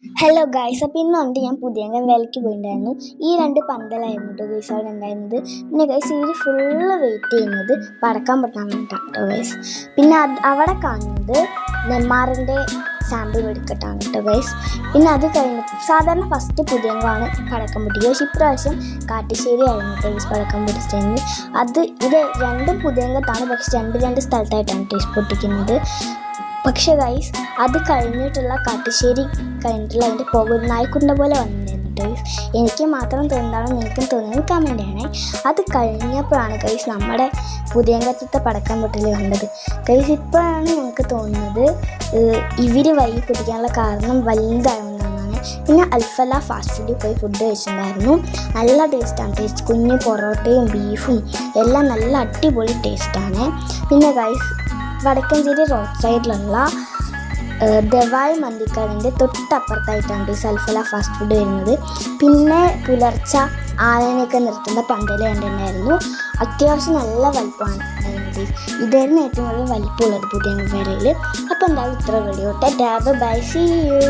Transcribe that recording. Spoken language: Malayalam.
ഹലോ ഗൈസ്, അപ്പോൾ ഇന്നുണ്ട് ഞാൻ പുതിയ വിലയ്ക്ക് പോയിട്ടുണ്ടായിരുന്നു. ഈ 2 പന്തലായിരുന്നു കേട്ടോ ഗൈസ് അവിടെ ഉണ്ടായിരുന്നത്. പിന്നെ ഗൈസ് ഇവർ ഫുള്ള് വെയിറ്റ് ചെയ്യുന്നത് പടക്കാൻ പറ്റാൻ വേണ്ടിയിട്ടാണ് കേട്ടോ ഗൈസ്. പിന്നെ അവിടെ കാണുന്നത് നെന്മാറിൻ്റെ സാമ്പിൾ വെടിക്കെട്ടാണ് കേട്ടോ ഗൈസ്. പിന്നെ അത് കഴിഞ്ഞപ്പോൾ സാധാരണ ഫസ്റ്റ് പുതിയങ്കാണ് പടക്കം പൊട്ടിക്കുക. പക്ഷേ ഇപ്രാവശ്യം കാട്ടുശ്ശേരി ആയിരുന്നു കേട്ടോ ഗൈസ് പടക്കം പൊട്ടിച്ചത്. ഇത് രണ്ടും പുതിയങ്കത്താണ്, പക്ഷെ രണ്ട് സ്ഥലത്തായിട്ടാണ് ടേസ്റ്റ് പൊട്ടിക്കുന്നത്. പക്ഷേ ഗൈസ് അത് കഴിഞ്ഞിട്ടുള്ള കാട്ടുശ്ശേരി കഴിഞ്ഞിട്ടുള്ള അതിൻ്റെ പുക നായ്ക്കുണ്ട പോലെ വന്നിട്ടുണ്ടായിരുന്നു ഗൈസ്. എനിക്ക് മാത്രം തോന്നുന്നതാണ്, നിനക്കും തോന്നുന്നത് കമൻ്റ് ചെയ്യണേ. അത് കഴിഞ്ഞപ്പോഴാണ് ഗൈസ് നമ്മുടെ പുതിയങ്കത്തെ പടക്കം പൊട്ടൽ കണ്ടത് ഗൈസ്. ഇപ്പോഴാണ് ഞങ്ങൾക്ക് തോന്നുന്നത് ഇവർ വൈകി കുടിക്കാനുള്ള കാരണം വലുതാണെന്നാണ്. പിന്നെ അൽഫല ഫാസ്റ്റ് ഫുഡിൽ പോയി ഫുഡ് കഴിച്ചിട്ടുണ്ടായിരുന്നു. നല്ല ടേസ്റ്റാണ്. കുഞ്ഞ് പൊറോട്ടയും ബീഫും എല്ലാം നല്ല അടിപൊളി ടേസ്റ്റാണ്. പിന്നെ ഗൈസ് വടക്കഞ്ചേരി റോഡ് സൈഡിലുള്ള ദവായ് മന്തിക്കടൻ്റെ തൊട്ടപ്പുറത്തായിട്ടാണ് ഈ അൽഫല ഫാസ്റ്റ് ഫുഡ് വരുന്നത്. പിന്നെ പുലർച്ചെ ആനയൊക്കെ നിർത്തുന്ന പന്തൽ കണ്ടിട്ടുണ്ടായിരുന്നു. അത്യാവശ്യം നല്ല വലിപ്പമാണ് ഉണ്ടായിരുന്നത്. ഇതായിരുന്നു ഏറ്റവും കൂടുതൽ വലിപ്പമുള്ളത് പുതിയ വേലയിൽ. അപ്പോൾ എന്തായാലും ഇത്ര video. Tata bye, see U.